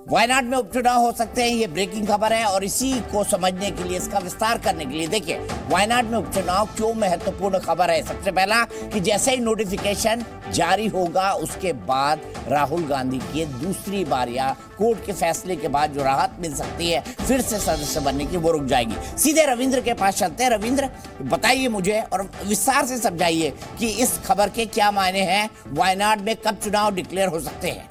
वायनाड में उपचुनाव हो सकते हैं, ये ब्रेकिंग खबर है। और इसी को समझने के लिए, इसका विस्तार करने के लिए देखिए वायनाड में उपचुनाव क्यों महत्वपूर्ण खबर है। सबसे पहला कि जैसे ही नोटिफिकेशन जारी होगा उसके बाद राहुल गांधी की दूसरी बार या कोर्ट के फैसले के बाद जो राहत मिल सकती है फिर से सदस्य बनने की, वो रुक जाएगी। सीधे रविंद्र के पास चलते हैं। रविंद्र, बताइए मुझे और विस्तार से समझाइए कि इस खबर के क्या मायने हैं, वायनाड में कब चुनाव डिक्लेयर हो सकते हैं।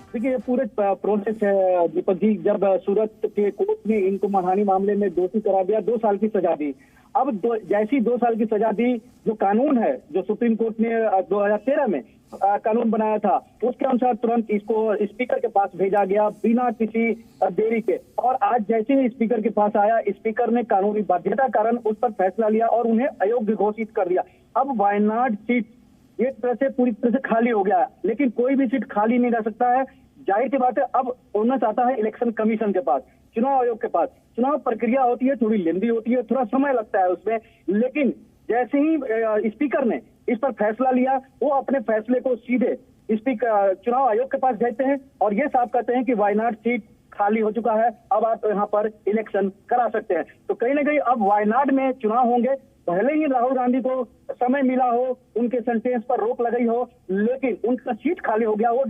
देखिए, ये पूरे प्रोसेस है दीपक जी। जब सूरत के कोर्ट ने इनको मानहानि मामले में दोषी करार दिया, 2 साल की सजा दी। अब जैसी 2 साल की सजा दी, जो कानून है, जो सुप्रीम कोर्ट ने 2013 में कानून बनाया था, उसके अनुसार तुरंत इसको स्पीकर के पास भेजा गया बिना किसी देरी के। और आज जैसे ही स्पीकर के पास आया, स्पीकर ने कानूनी बाध्यता कारण उस पर फैसला लिया और उन्हें अयोग्य घोषित कर दिया। अब वायनाड सीट एक तरह से पूरी तरह से खाली हो गया है, लेकिन कोई भी सीट खाली नहीं रह सकता है। जाहिर सी बात है, अब ओनस आता है इलेक्शन कमीशन के पास, चुनाव आयोग के पास। चुनाव प्रक्रिया होती है, थोड़ी लेंदी होती है, थोड़ा समय लगता है उसमें, लेकिन जैसे ही स्पीकर ने इस पर फैसला लिया, वो अपने फैसले को सीधे स्पीकर चुनाव आयोग के पास भेजते हैं और ये साफ कहते हैं कि वायनाड सीट खाली हो चुका है, अब आप यहाँ पर इलेक्शन करा सकते हैं। तो कहीं ना कहीं अब वायनाड में चुनाव होंगे। पहले ही राहुल गांधी को समय मिला हो, उनके सेंटेंस पर रोक लगाई हो, लेकिन उनका सीट खाली हो गया, वो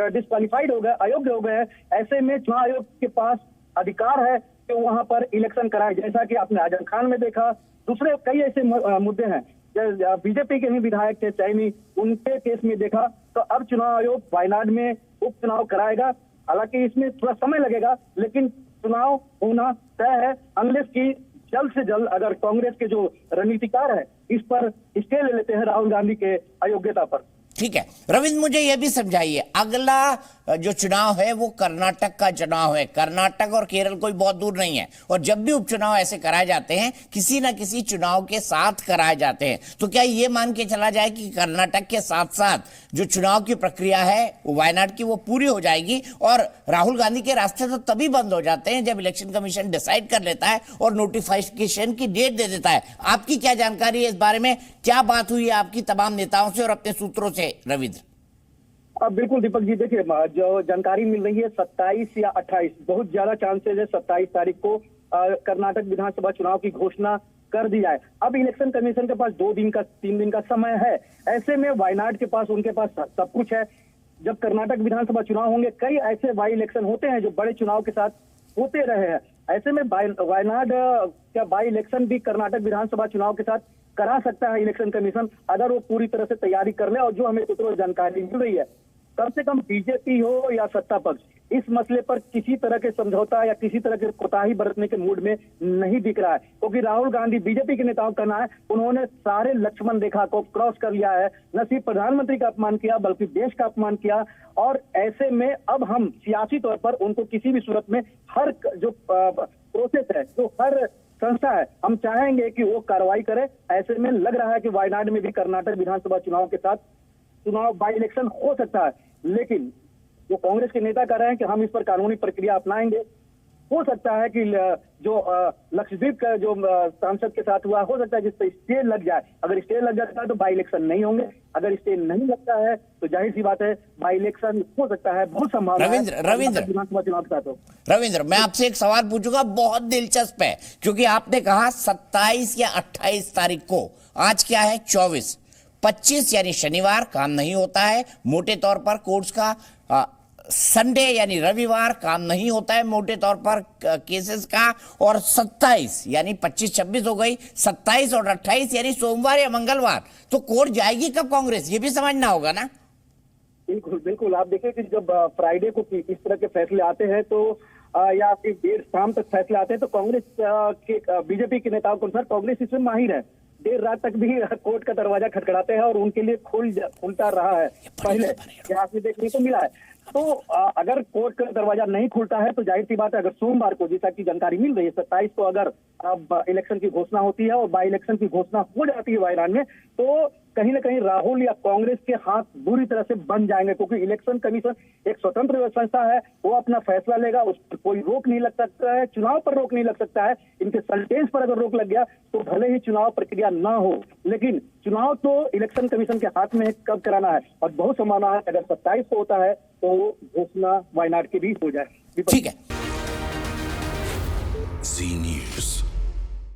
डिस्क्वालिफाइड हो गए, अयोग्य हो गए। ऐसे में चुनाव आयोग के पास अधिकार है कि वहां पर इलेक्शन कराए। जैसा कि आपने आजम खान में देखा, दूसरे कई ऐसे मुद्दे हैं, बीजेपी के ही विधायक थे चैनी, उनके केस में देखा। तो अब चुनाव आयोग वायनाड में उपचुनाव कराएगा। हालांकि इसमें थोड़ा समय लगेगा, लेकिन चुनाव होना तय है, अनलेस की जल्द से जल्द अगर कांग्रेस के जो रणनीतिकार है इस पर स्टे ले लेते हैं राहुल गांधी के अयोग्यता पर। ठीक है रविंद्र, मुझे यह भी समझाइए, अगला जो चुनाव है वो कर्नाटक का चुनाव है। कर्नाटक और केरल कोई बहुत दूर नहीं है, और जब भी उपचुनाव ऐसे कराए जाते हैं किसी ना किसी चुनाव के साथ कराए जाते हैं। तो क्या ये मान के चला जाए कि कर्नाटक के साथ साथ जो चुनाव की प्रक्रिया है वायनाड की वो पूरी हो जाएगी, और राहुल गांधी के रास्ते तो तभी बंद हो जाते हैं जब इलेक्शन कमीशन डिसाइड कर लेता है और नोटिफिकेशन की डेट दे देता है। आपकी क्या जानकारी है इस बारे में, क्या बात हुई है आपकी तमाम नेताओं से और अपने सूत्रों से रविंद्र? बिल्कुल दीपक जी, देखिए जो जानकारी मिल रही है 27 या 28, बहुत ज्यादा चांसेस है 27 तारीख को कर्नाटक विधानसभा चुनाव की घोषणा कर दी जाए। अब इलेक्शन कमीशन के पास 2 दिन का 3 दिन का समय है। ऐसे में वायनाड के पास, उनके पास सब कुछ है। जब कर्नाटक विधानसभा चुनाव होंगे, कई ऐसे वाई इलेक्शन होते हैं जो बड़े चुनाव के साथ होते रहे हैं। ऐसे में वायनाड क्या बाई इलेक्शन भी कर्नाटक विधानसभा चुनाव के साथ करा सकता है इलेक्शन कमीशन, अगर वो पूरी तरह से तैयारी कर ले। और जो हमें सूत्रों से जानकारी मिल रही है, कम से कम बीजेपी हो या सत्ता पक्ष इस मसले पर किसी तरह के समझौता या किसी तरह के कोताही बरतने के मूड में नहीं दिख रहा है, क्योंकि राहुल गांधी, बीजेपी के नेताओं का कहना है, उन्होंने सारे लक्ष्मण रेखा को क्रॉस कर लिया है। न सिर्फ प्रधानमंत्री का अपमान किया बल्कि देश का अपमान किया। और ऐसे में अब हम सियासी तौर पर उनको किसी भी सूरत में हर जो प्रोसेस है, जो हर संस्था है, हम चाहेंगे कि वो कार्रवाई करे। ऐसे में लग रहा है कि वायनाड में भी कर्नाटक विधानसभा चुनाव के साथ चुनाव बाई इलेक्शन हो सकता है। लेकिन जो कांग्रेस के नेता कह रहे हैं कि हम इस पर कानूनी प्रक्रिया अपनाएंगे, हो सकता है कि जो लक्षद्वीप का जो सांसद के साथ हुआ, हो सकता है जिस पर स्टे लग जाए। अगर स्टे लग जाता है तो बाई इलेक्शन नहीं होंगे, अगर स्टे नहीं लगता है तो जाहिर सी बात है बाई इलेक्शन हो सकता है, बहुत संभावना है विधानसभा चुनाव के साथ हो। रविंद्र, मैं आपसे एक सवाल पूछूंगा, बहुत दिलचस्प है, क्योंकि आपने कहा 27 या 28 तारीख को, आज क्या है 24, 25 यानी शनिवार काम नहीं होता है मोटे तौर पर कोर्ट्स का, संडे यानी रविवार काम नहीं होता है मोटे तौर पर केसेस का, और 27 यानी 25-26 हो गई, 27 और 28 यानी सोमवार या मंगलवार। तो कोर्ट जाएगी कब कांग्रेस, ये भी समझना होगा ना। बिल्कुल बिल्कुल, आप देखिए कि जब फ्राइडे को इस तरह के फैसले आते हैं तो या फिर देर शाम तक फैसले आते हैं तो कांग्रेस के बीजेपी के नेताओं के अनुसार कांग्रेस इसमें माहिर है, देर रात तक भी कोर्ट का दरवाजा खटखटाते हैं और उनके लिए खुलता रहा है पहले, यहाँ से देखने को मिला है। तो अगर कोर्ट का दरवाजा नहीं खुलता है तो जाहिर सी बात है, अगर सोमवार को, जैसा की जानकारी मिल रही है 27 को अगर अब इलेक्शन की घोषणा होती है और बाई इलेक्शन की घोषणा हो जाती है वायनाड में, तो कहीं ना कहीं राहुल या कांग्रेस के हाथ बुरी तरह से बन जाएंगे, क्योंकि इलेक्शन कमीशन एक स्वतंत्र संस्था है, वो अपना फैसला लेगा, उस पर कोई रोक नहीं लग सकता है, चुनाव पर रोक नहीं लग सकता है। इनके सेंटेंस पर अगर रोक लग गया तो भले ही चुनाव प्रक्रिया ना हो, लेकिन चुनाव तो इलेक्शन कमीशन के हाथ में है कब कराना है, और बहुत संभावना है अगर 27 को होता है तो घोषणा वायनाड की भी हो जाए। ठीक है। जी न्यूज।